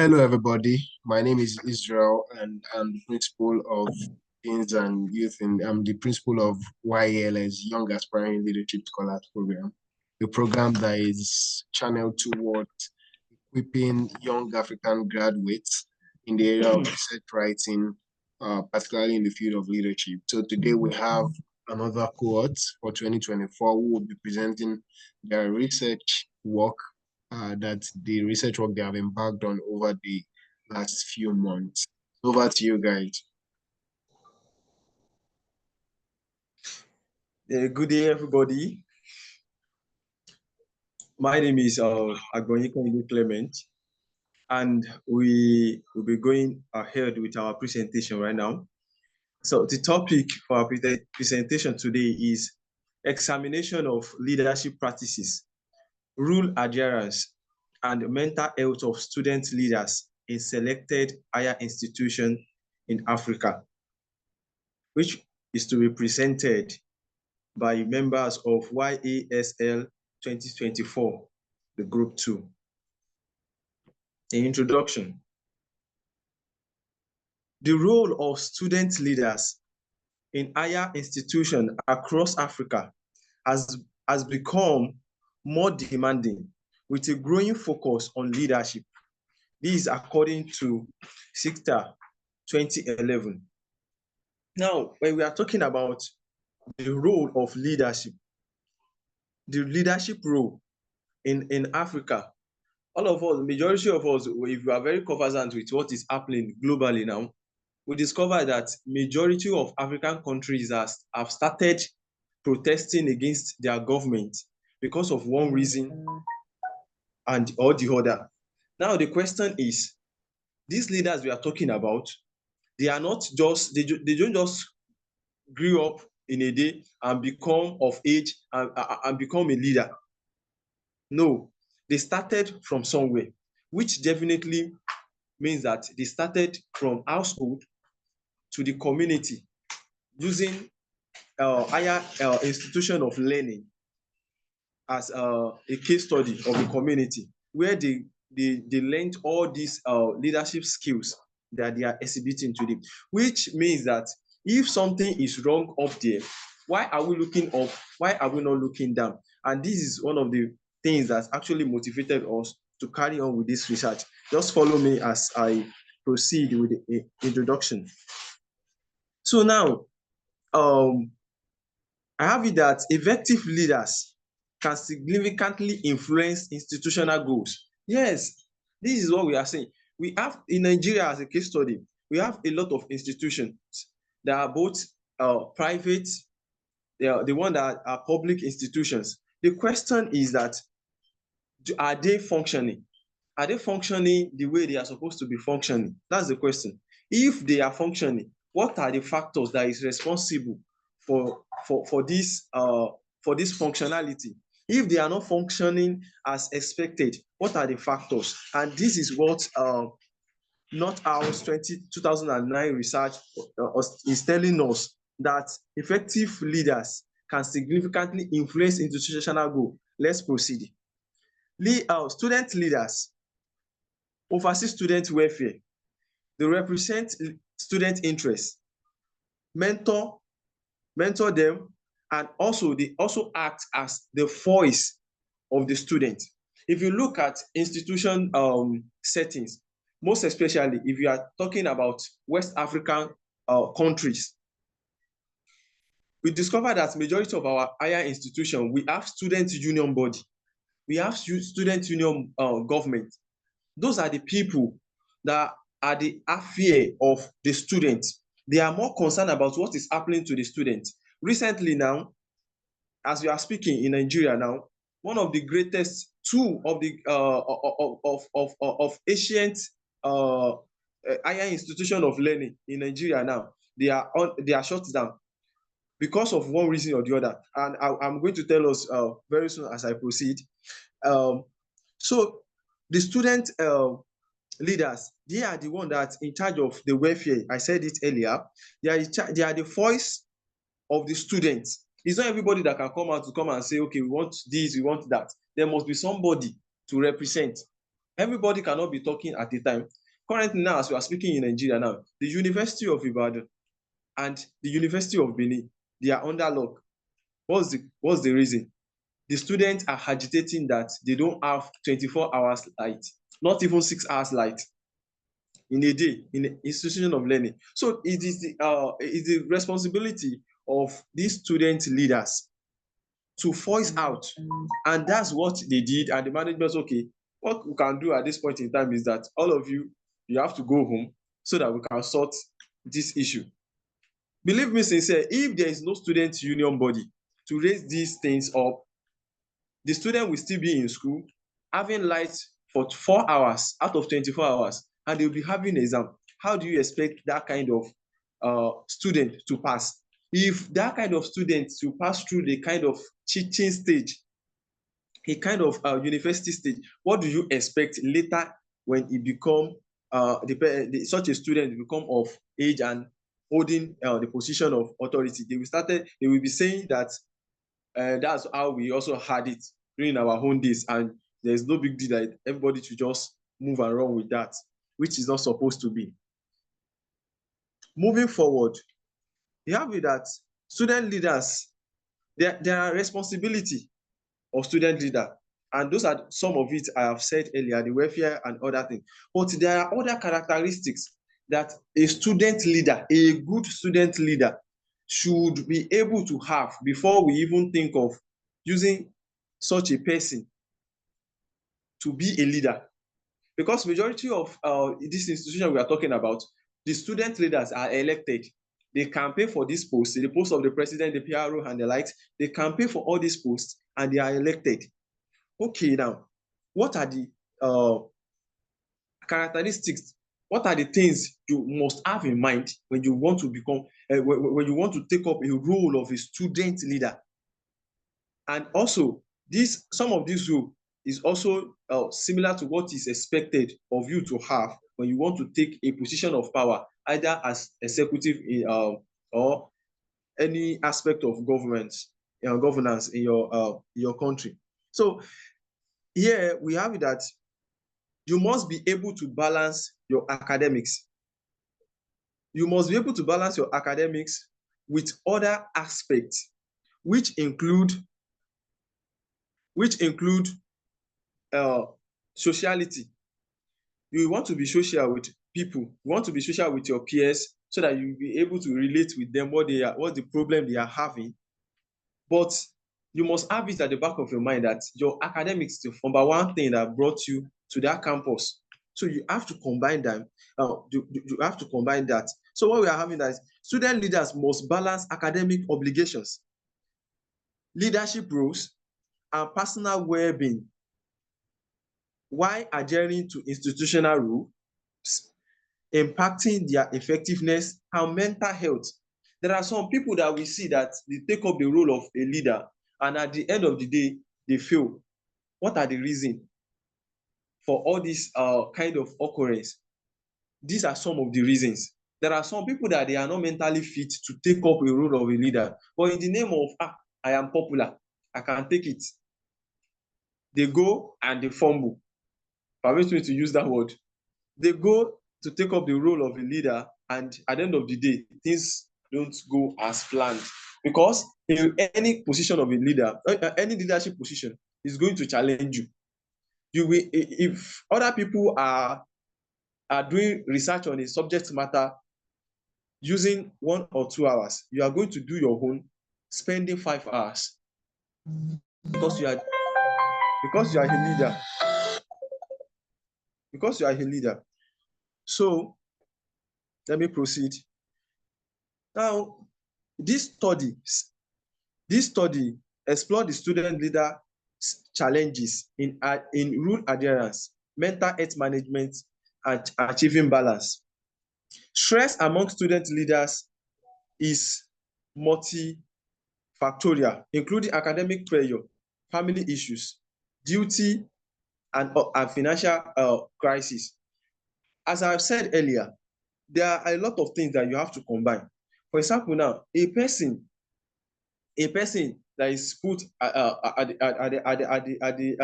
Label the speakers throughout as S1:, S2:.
S1: Hello, everybody. My name is Israel, and I'm the principal of Teens and Youth, and I'm the principal of YALS, Young Aspiring Leadership Scholars Program, a program that is channeled towards equipping young African graduates in the area of research writing, particularly in the field of leadership. So today we have another cohort for 2024 who will be presenting their research work that the research work they have embarked on over the last few months. Over to you guys.
S2: Good day, everybody. My name is Agbonyika Clement, and we will be going ahead with our presentation right now. So the topic for our presentation today is examination of leadership practices, rule adherence, and mental health of student leaders in selected higher institutions in Africa, which is to be presented by members of YASL 2024, the Group 2. The introduction. The role of student leaders in higher institutions across Africa has become more demanding with a growing focus on leadership. This is according to SICTA 2011. Now, when we are talking about the role of leadership, the leadership role in Africa, all of us, the majority of us, if we are very conversant with what is happening globally now, we discover that majority of African countries have started protesting against their government because of one reason or the other. Now the question is, these leaders we are talking about, they are not just, they don't just grow up in a day and become of age and become a leader. No, they started from somewhere, which definitely means that they started from household to the community using higher institution of learning as a case study of the community, where they learned all these leadership skills that they are exhibiting today, which means that if something is wrong up there, why are we looking up? Why are we not looking down? And this is one of the things that actually motivated us to carry on with this research. Just follow me as I proceed with the introduction. So now, I have it that effective leaders can significantly influence institutional goals. Yes, this is what we are saying. We have in Nigeria, as a case study, we have a lot of institutions that are both private, they are the one that are public institutions. The question is that, are they functioning? Are they functioning the way they are supposed to be functioning? That's the question. If they are functioning, what are the factors that is responsible for this functionality? If they are not functioning as expected, what are the factors? And this is what Northhouse 2009 research is telling us, that effective leaders can significantly influence institutional goals. Let's proceed. Student leaders oversee student welfare. They represent student interests, mentor them, and also they also act as the voice of the student. If you look at institution settings, most especially if you are talking about West African countries, we discover that majority of our higher institutions, we have student union body, we have student union government. Those are the people that are the affair of the students. They are more concerned about what is happening to the students. Recently now, as we are speaking in Nigeria now, one of the greatest two of the ancient higher institution of learning in Nigeria now, they are shut down because of one reason or the other. And I'm going to tell us very soon as I proceed. So the student leaders, they are the one that's in charge of the welfare. I said it earlier. They are the voice of the students. It's not everybody that can come out to come and say, okay, we want this, we want that. There must be somebody to represent. Everybody cannot be talking at a time. Currently now, as we are speaking in Nigeria now, the University of Ibadan and the University of Benin, they are under lock. What's the reason? The students are agitating that they don't have 24 hours light, not even 6 hours light in a day in the institution of learning. So it is the responsibility of these student leaders to voice out, and that's what they did. And the management, okay, what we can do at this point in time is that all of you have to go home so that we can sort this issue. Believe me sincere, if there is no student union body to raise these things up, the student will still be in school having light for 4 hours out of 24 hours, and they'll be having exam. How do you expect that kind of student to pass? If that kind of student to pass through the kind of teaching stage, a kind of university stage, what do you expect later when it become such a student become of age and holding the position of authority? They will be saying that that's how we also had it during our own days, and there's no big deal that everybody should just move and run with that, which is not supposed to be. Moving forward, you have it that student leaders, there are responsibility of student leader, and those are some of it I have said earlier, the welfare and other things. But there are other characteristics that a student leader, a good student leader, should be able to have before we even think of using such a person to be a leader. Because majority of this institution we are talking about, the student leaders are elected. They campaign for this post, the post of the president, the PRO, and the likes. They campaign for all these posts and they are elected. Okay, now, what are the characteristics? What are the things you must have in mind when you want to become, when you want to take up a role of a student leader? And also, some of this role is also similar to what is expected of you to have when you want to take a position of power, either as executive or any aspect of governance in your country. So here we have it that you must be able to balance your academics. You must be able to balance your academics with other aspects, which include uh, sociality. You want to be social with people. You want to be social with your peers so that you'll be able to relate with them, what the problem they are having. But you must have it at the back of your mind that your academics is the number one thing that brought you to that campus. So you have to combine them. You have to combine that. So what we are having that student leaders must balance academic obligations, leadership roles, and personal well-being while adhering to institutional rules, impacting their effectiveness and mental health. There are some people that we see that they take up the role of a leader, and at the end of the day, they fail. What are the reasons for all this kind of occurrence? These are some of the reasons. There are some people that they are not mentally fit to take up a role of a leader, but in the name of, I am popular, I can take it. They go and they fumble. Permit me to use that word. They go to take up the role of a leader, and at the end of the day, things don't go as planned. Because in any position of a leader, any leadership position is going to challenge you. You will, if other people are doing research on a subject matter using 1 or 2 hours, you are going to do your own, spending 5 hours because you are a leader. Because you are a leader. So let me proceed. Now, this study explore the student leader challenges in rule adherence, mental health management, and achieving balance. Stress among student leaders is multifactorial, including academic pressure, family issues, duty, and financial crisis. As I've said earlier, there are a lot of things that you have to combine. For example, now, a person that is put at the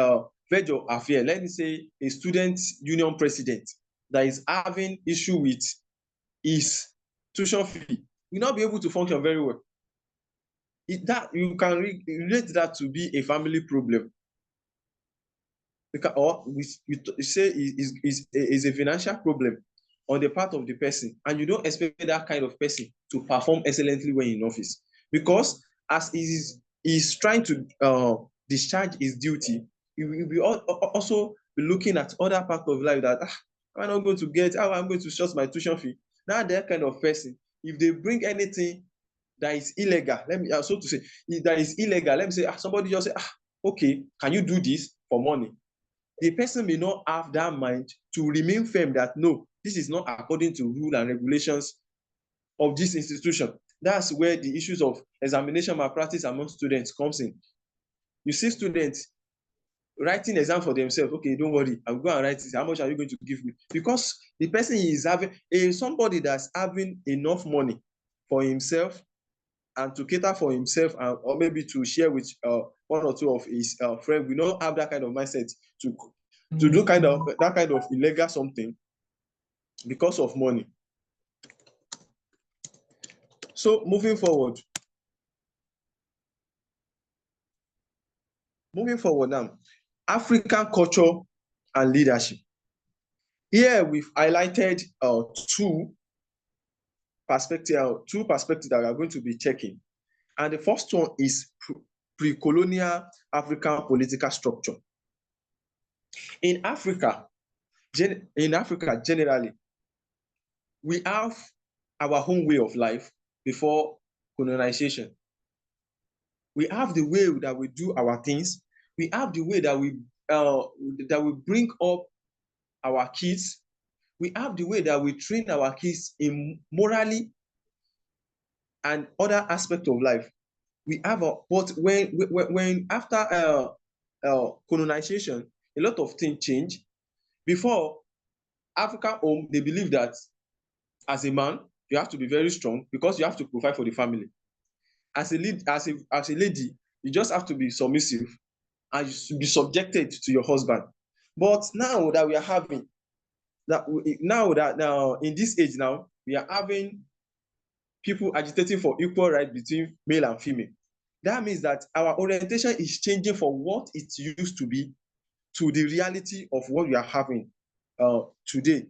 S2: verge of affair, let me say a student union president that is having issue with his tuition fee, will not be able to function very well. That you can relate that to be a family problem. Because, or we say is a financial problem on the part of the person, and you don't expect that kind of person to perform excellently when in office, because as he's trying to discharge his duty, he will be also be looking at other part of life that am I not going to get, how I'm going to short my tuition fee. Now that kind of person, if they bring anything that is illegal, let me so to say, that is illegal, let me say somebody just say okay, can you do this for money? The person may not have that mind to remain firm that no, this is not according to rule and regulations of this institution. That's where the issues of examination malpractice among students comes in. You see students writing exam for themselves. Okay, don't worry, I'll go and write this. How much are you going to give me? Because the person is having somebody that's having enough money for himself and to cater for himself, and or maybe to share with one or two of his friends. We don't have that kind of mindset to do that kind of illegal something because of money. So moving forward now, African culture and leadership. Here we've highlighted two perspectives that we are going to be checking. And the first one is pre-colonial African political structure. In Africa generally, we have our own way of life before colonization. We have the way that we do our things. We have the way that we bring up our kids. We have the way that we train our kids in morally and other aspects of life. We have but when after colonization, a lot of things change. Before African home, they believe that as a man, you have to be very strong because you have to provide for the family. As a lady, you just have to be submissive and you should be subjected to your husband. But now that we are having now in this age now, we are having people agitating for equal right between male and female. That means that our orientation is changing from what it used to be to the reality of what we are having today.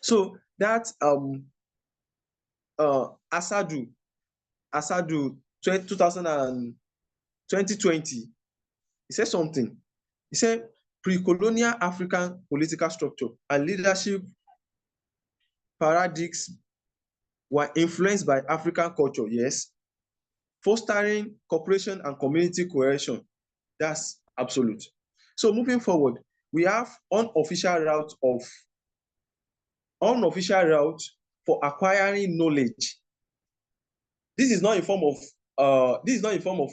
S2: So that Asadu 2020, he said something. He said pre-colonial African political structure and leadership paradigms were influenced by African culture, yes. Fostering cooperation and community cohesion, that's absolute. So moving forward, we have unofficial route for acquiring knowledge. This is not in form of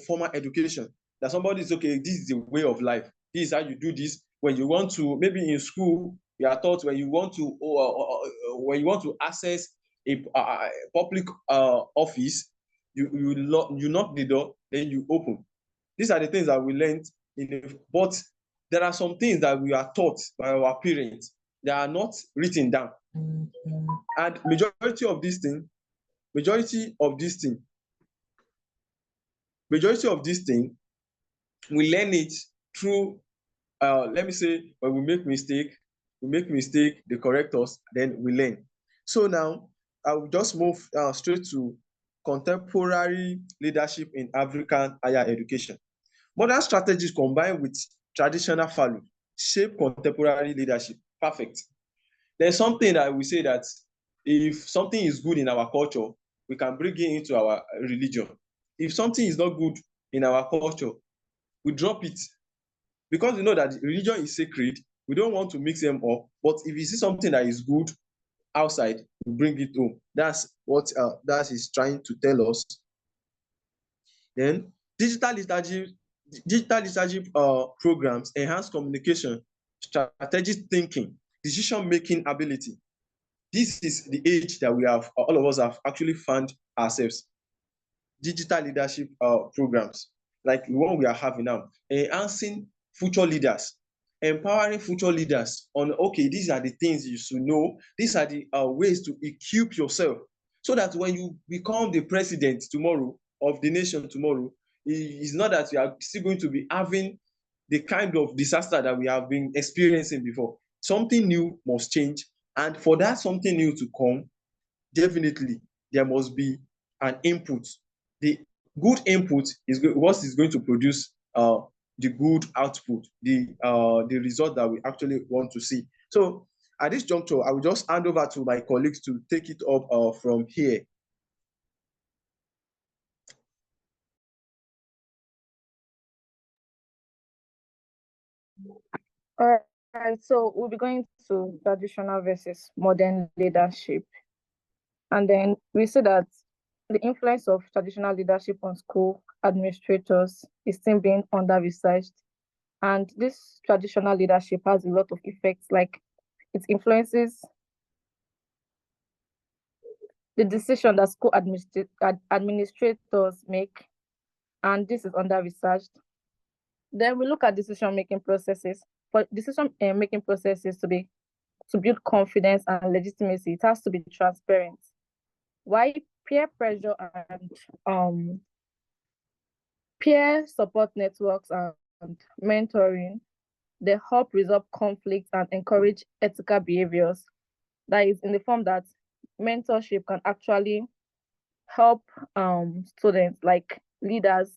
S2: formal education that somebody is okay, this is the way of life, this is how you do this. When you want to, maybe in school you are taught when you want to access a public office, you knock the door, then you open. These are the things that we learned but there are some things that we are taught by our parents that are not written down. And majority of this thing we learn it through let me say, when we make mistake, they correct us, then we learn. So now I will just move straight to contemporary leadership in African higher education. Modern strategies combined with traditional value shape contemporary leadership. Perfect. There's something that we say that if something is good in our culture, we can bring it into our religion. If something is not good in our culture, we drop it. Because we know that religion is sacred, we don't want to mix them up. But if you see something that is good outside, we bring it home. That's what that is trying to tell us. Then digital leadership programs enhance communication, strategic thinking, decision-making ability. This is the age that we have, all of us have actually found ourselves. Digital leadership programs, like the one we are having now, enhancing future leaders, empowering future leaders on, okay, these are the things you should know, these are the ways to equip yourself, so that when you become the president tomorrow of the nation tomorrow, it's not that you are still going to be having the kind of disaster that we have been experiencing before. Something new must change, and for that something new to come, definitely there must be an input. The good input is what is going to produce the good output, the result that we actually want to see. So at this juncture, I will just hand over to my colleagues to take it up from here.
S3: All right, so we'll be going to traditional versus modern leadership. And then we see that the influence of traditional leadership on school administrators is still being under-researched. And this traditional leadership has a lot of effects, like it influences the decision that school administrators make, and this is under-researched. Then we look at decision-making processes. For decision-making processes to build confidence and legitimacy, it has to be transparent. Why peer pressure and peer support networks and mentoring, they help resolve conflicts and encourage ethical behaviors. That is in the form that mentorship can actually help students, like leaders,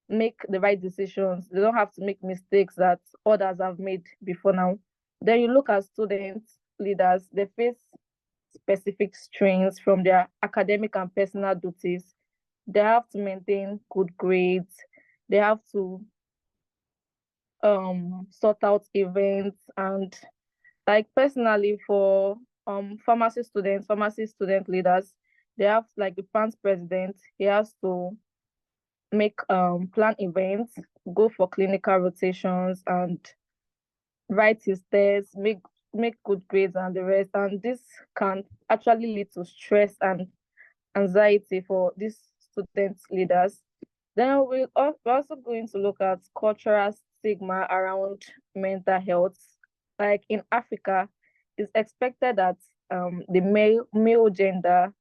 S3: make the right decisions. They don't have to make mistakes that others have made before now. Then you look at students, leaders, they face specific strains from their academic and personal duties. They have to maintain good grades. They have to sort out events, and like personally for pharmacy student leaders, they have, like, the past president, he has to make plan events, go for clinical rotations, and write his tests, make good grades and the rest. And this can actually lead to stress and anxiety for these student leaders. Then we're also going to look at cultural stigma around mental health. Like in Africa, it's expected that the male gender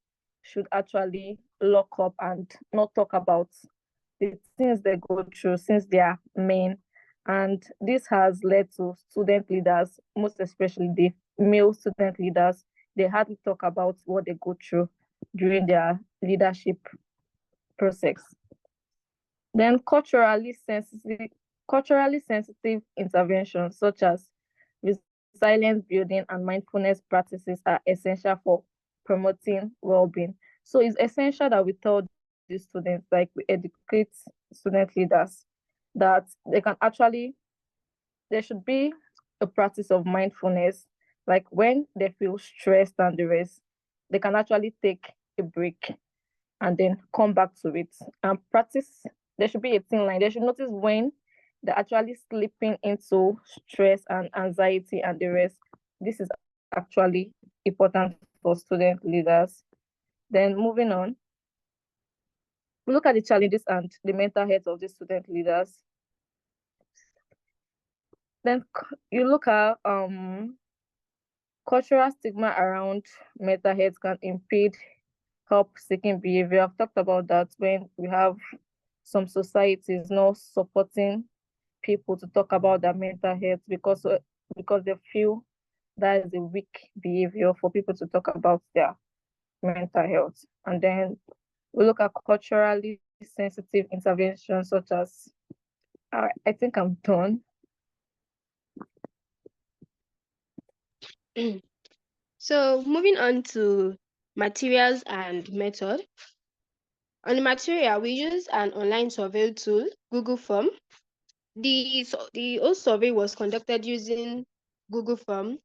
S3: should actually lock up and not talk about the things they go through since they are men. And this has led to student leaders, most especially the male student leaders, they hardly talk about what they go through during their leadership process. Then culturally sensitive interventions such as resilience building and mindfulness practices are essential for promoting well-being. So it's essential that we tell these students, like we educate student leaders, that there should be a practice of mindfulness. Like when they feel stressed and the rest, they can actually take a break and then come back to it and practice. There should be a thin line. They should notice when they're actually slipping into stress and anxiety and the rest. This is actually important for student leaders. Then moving on, we look at the challenges and the mental health of the student leaders. Then you look at cultural stigma around mental health can impede help-seeking behavior. I've talked about that when we have some societies not supporting people to talk about their mental health because they feel that is a weak behavior for people to talk about their mental health. And then we look at culturally sensitive interventions such as, I think I'm done.
S4: So moving on to materials and method. On the material, we use an online survey tool, Google Form. The whole survey was conducted using Google Form,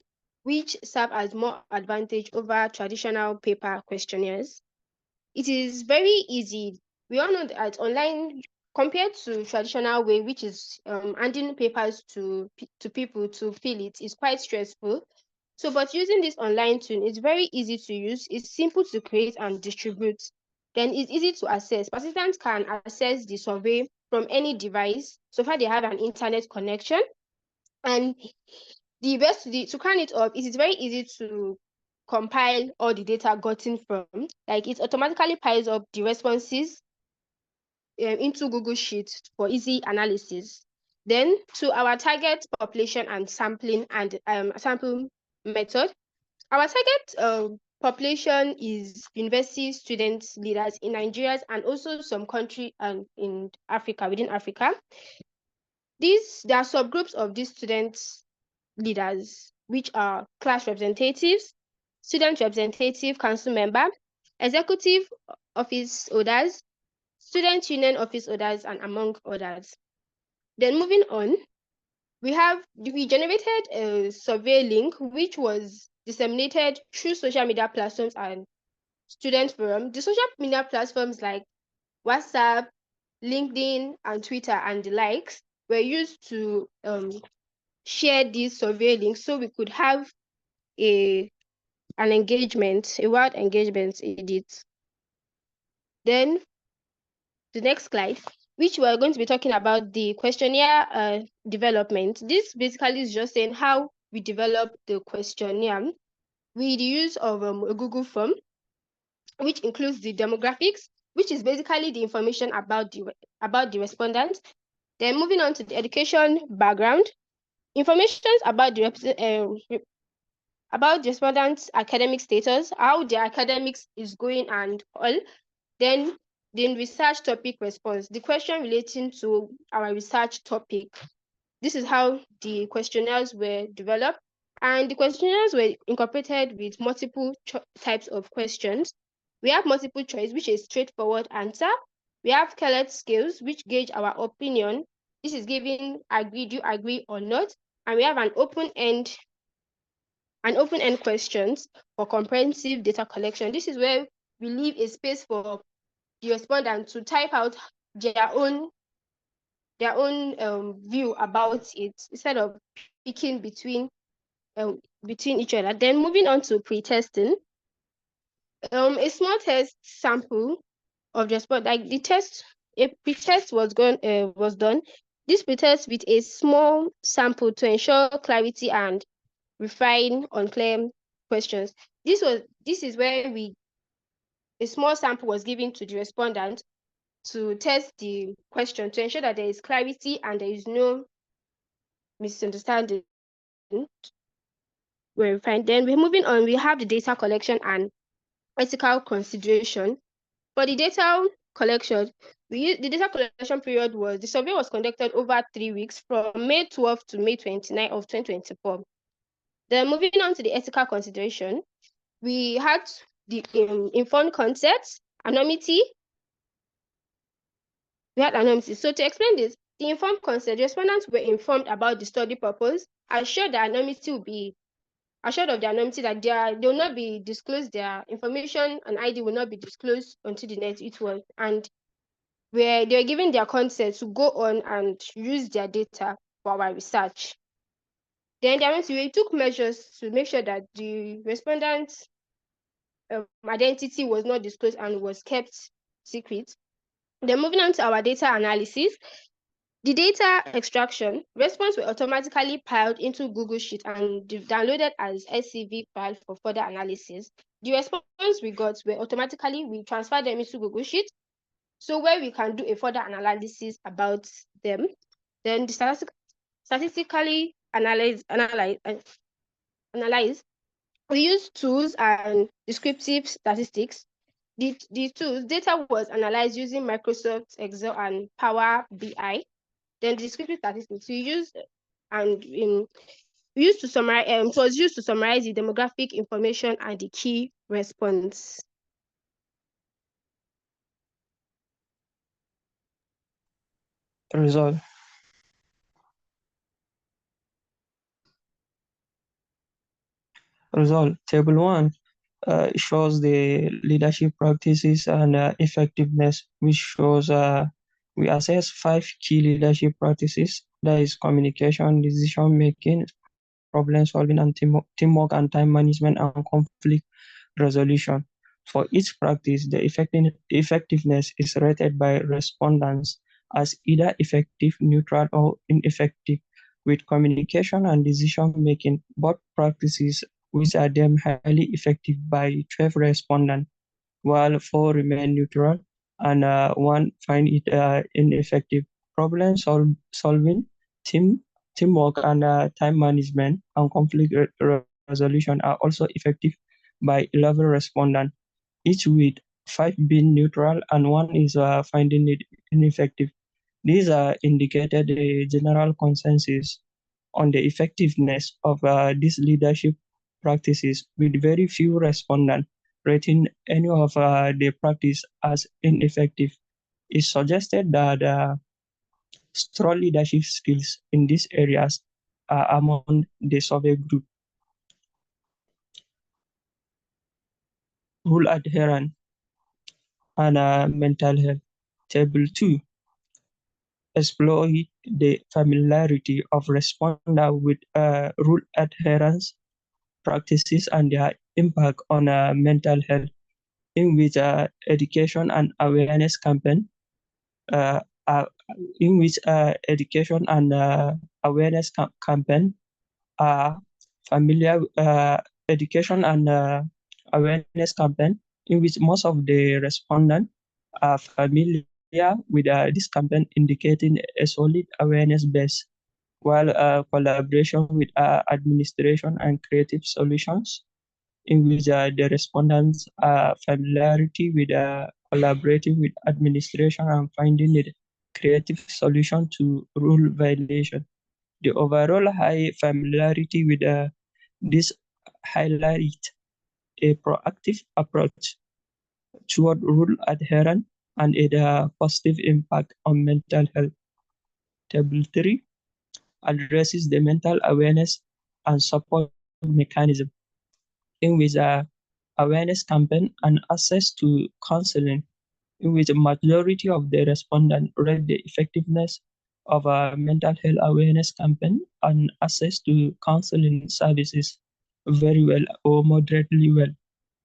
S4: which serve as more advantage over traditional paper questionnaires. It is very easy. We all know that online, compared to traditional way, which is handing papers to people to fill it, is quite stressful. So, but using this online tool, it's very easy to use. It's simple to create and distribute. Then it's easy to access. Participants can access the survey from any device, so far they have an internet connection. And to crown it up, it is very easy to compile all the data gotten from, like it automatically piles up the responses into Google Sheets for easy analysis. Then to our target population and sampling and sample method, our target population is university students, leaders in Nigeria and also some country and in Africa, within Africa. There are subgroups of these students leaders, which are class representatives, student representative council member, executive office holders, student union office holders, and among others. Then moving on, we generated a survey link which was disseminated through social media platforms and student forum. The social media platforms like WhatsApp, LinkedIn, and Twitter and the likes were used to share these survey links so we could have an engagement, a wide engagement in it. Then the next slide, which we're going to be talking about the questionnaire development. This basically is just saying how we develop the questionnaire with the use of a Google form, which includes the demographics, which is basically the information about the respondent. Then moving on to the education background, information about the respondents' academic status, how their academics is going and all. Then research topic response, the question relating to our research topic. This is how the questionnaires were developed. And the questionnaires were incorporated with multiple types of questions. We have multiple choice, which is straightforward answer. We have Kellett scales, which gauge our opinion. This is giving agree, do you agree or not? And we have an open-end questions for comprehensive data collection. This is where we leave a space for the respondent to type out their own view about it instead of picking between each other. Then moving on to pre-testing, a small test sample of the response, like a pre-test was done. This pre-test with a small sample to ensure clarity and refine unclear questions. This is where a small sample was given to the respondent to test the question to ensure that there is clarity and there is no misunderstanding. We're fine. Then we're moving on. We have the data collection and ethical consideration. For the data collection, the data collection period the survey was conducted over 3 weeks from May 12 to May 29 of 2024. Then moving on to the ethical consideration, we had the informed consent, anonymity. We had anonymity. So to explain this, the informed consent, respondents were informed about the study purpose, assured that they will not be disclosed, their information and ID will not be disclosed until the next and where they were given their consent to go on and use their data for our research. Then we took measures to make sure that the respondent's identity was not disclosed and was kept secret. Then moving on to our data analysis, the data extraction, response were automatically piled into Google Sheet and downloaded as SCV file for further analysis. The response we got were we transferred them into Google Sheet, so where we can do a further analysis about them. Then the statistically analyze. We use tools and descriptive statistics. The tools data was analyzed using Microsoft Excel and Power BI. Then the descriptive statistics we used to summarize. It was used to summarize the demographic information and the key response.
S5: Result. Table 1 shows the leadership practices and effectiveness, which shows we assess 5 key leadership practices. That is communication, decision making, problem solving, and teamwork and time management and conflict resolution. For each practice, the effectiveness is rated by respondents as either effective, neutral, or ineffective. With communication and decision making, both practices which are deemed highly effective by 12 respondents, while 4 remain neutral and 1 find it ineffective. Solving, team, teamwork, and time management and conflict resolution are also effective by 11 respondents, each with 5 being neutral and 1 is finding it ineffective. These are indicated a general consensus on the effectiveness of these leadership practices, with very few respondents rating any of the practice as ineffective. It suggested that strong leadership skills in these areas are among the survey group. Rule adherence and mental health. Table 2. Exploit the familiarity of responder with rule adherence practices and their impact on mental health, in which education and awareness campaign uh, uh, in which education and awareness campaign are familiar education and awareness campaign, in which most of the respondents are familiar with this campaign, indicating a solid awareness base, while collaboration with administration and creative solutions, in which the respondents are familiarity with collaborating with administration and finding a creative solution to rule violation. The overall high familiarity with this highlight a proactive approach toward rule adherence and a positive impact on mental health. Table 3 addresses the mental awareness and support mechanism, in which awareness campaign and access to counseling, in which a majority of the respondents rate the effectiveness of a mental health awareness campaign and access to counseling services very well or moderately well,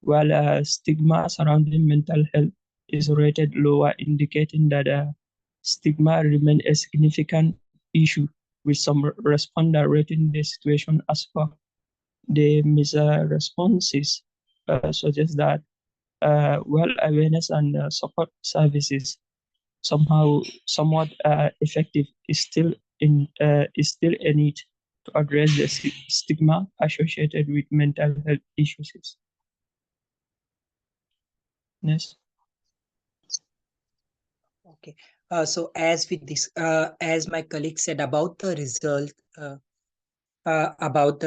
S5: while stigma surrounding mental health is rated lower, indicating that stigma remains a significant issue, with some responder rating the situation as poor. The responses suggest that well awareness and support services somewhat effective is still a need to address the stigma associated with mental health issues. Yes.
S6: Okay. So as my colleague said about the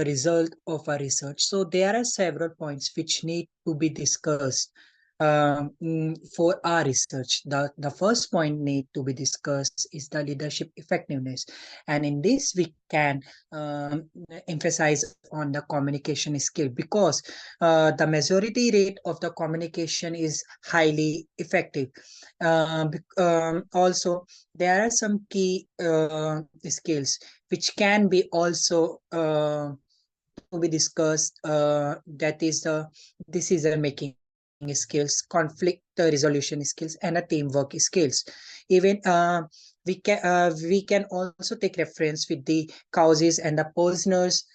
S6: result of our research. So there are several points which need to be discussed for our research. The first point need to be discussed is the leadership effectiveness. And in this, we can emphasize on the communication skill, because the majority rate of the communication is highly effective. Also, there are some key skills which can be also to be discussed, that is the decision making skills, conflict resolution skills, and a teamwork skills. Even we can also take reference with the causes and the Posner's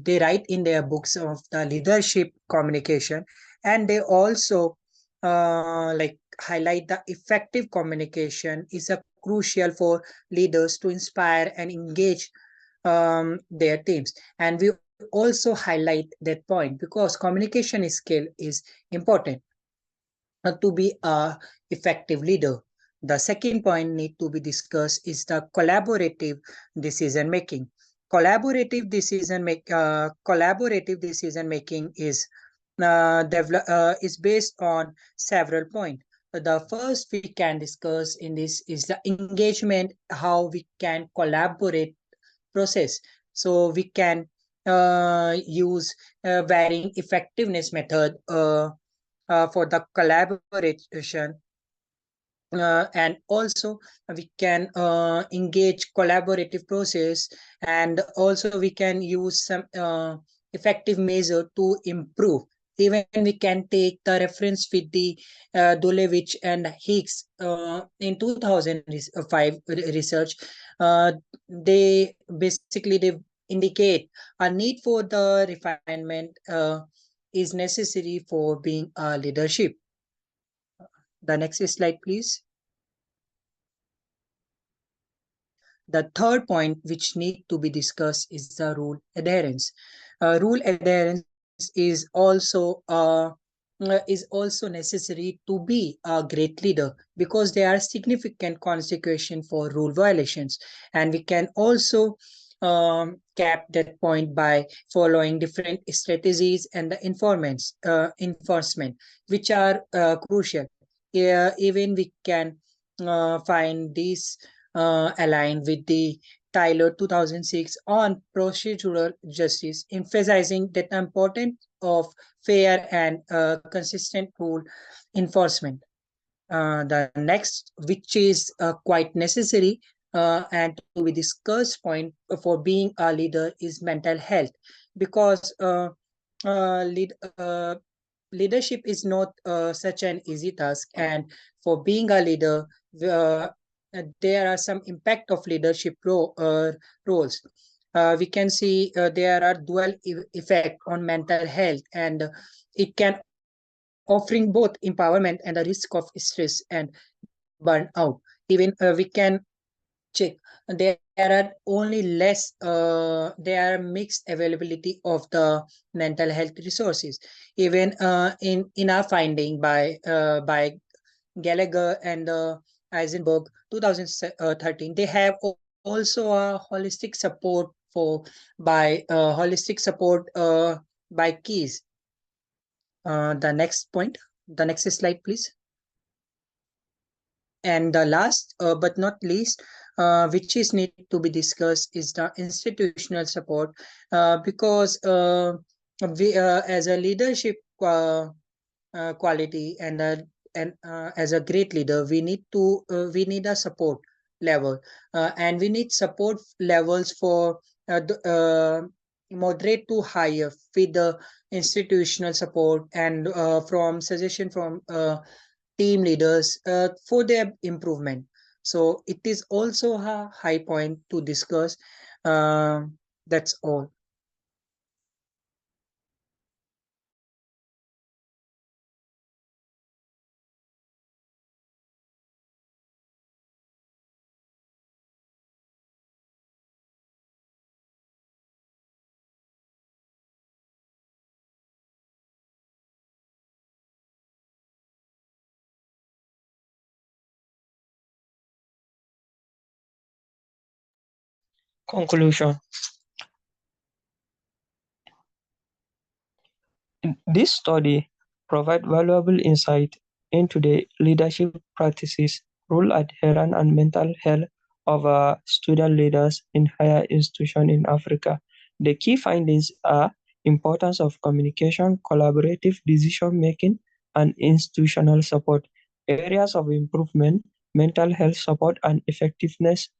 S6: they write in their books of the leadership communication, and they also like highlight the effective communication is a crucial for leaders to inspire and engage their teams. And we also highlight that point because communication skill is important to be a effective leader. The second point need to be discussed is the collaborative decision making. Collaborative decision making is based on several points. The first we can discuss in this is the engagement, how we can collaborate process. So we can use varying effectiveness method for the collaboration, and also we can engage collaborative process, and also we can use some effective measure to improve Even we can take the reference with the Dolevich and Hicks in 2005 research. They basically they indicate a need for the refinement is necessary for being a leadership. The next slide, please. The third point which need to be discussed is the rule adherence. Rule adherence is also necessary to be a great leader because there are significant consequences for rule violations, and we can also cap that point by following different strategies and the enforcement, which are crucial. Even we can find these aligned with the Tyler 2006 on procedural justice, emphasizing the importance of fair and consistent rule enforcement. The next, which is quite necessary and to be discussed point for being a leader, is mental health, because lead, leadership is not such an easy task, and for being a leader, there are some impact of leadership roles. We can see there are dual effect on mental health, and it can offering both empowerment and the risk of stress and burnout. Even we can check there are only less there are mixed availability of the mental health resources. Even in our finding by Gallagher and Eisenberg 2013, they have also a holistic support for holistic support by keys. The next point, the next slide, please. And the last but not least, which is need to be discussed, is the institutional support, because we as a leadership quality and as a great leader, we need a support level, and we need support levels for moderate to higher with the institutional support and from suggestion from team leaders for their improvement. So it is also a high point to discuss. That's all.
S5: Conclusion. This study provides valuable insight into the leadership practices, rule adherence, and mental health of student leaders in higher institutions in Africa. The key findings are importance of communication, collaborative decision making, and institutional support. Areas of improvement, mental health support, and effectiveness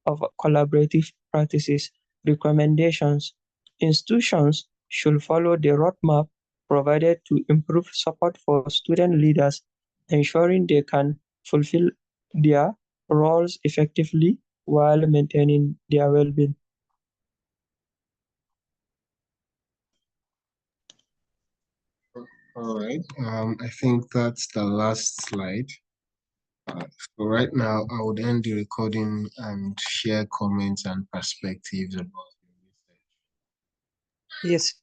S5: of collaborative practices. Recommendations. Institutions should follow the roadmap provided to improve support for student leaders, ensuring they can fulfill their roles effectively while maintaining their well-being.
S1: All right. I think that's the last slide. So right now, I would end the recording and share comments and perspectives about the research.
S6: Yes.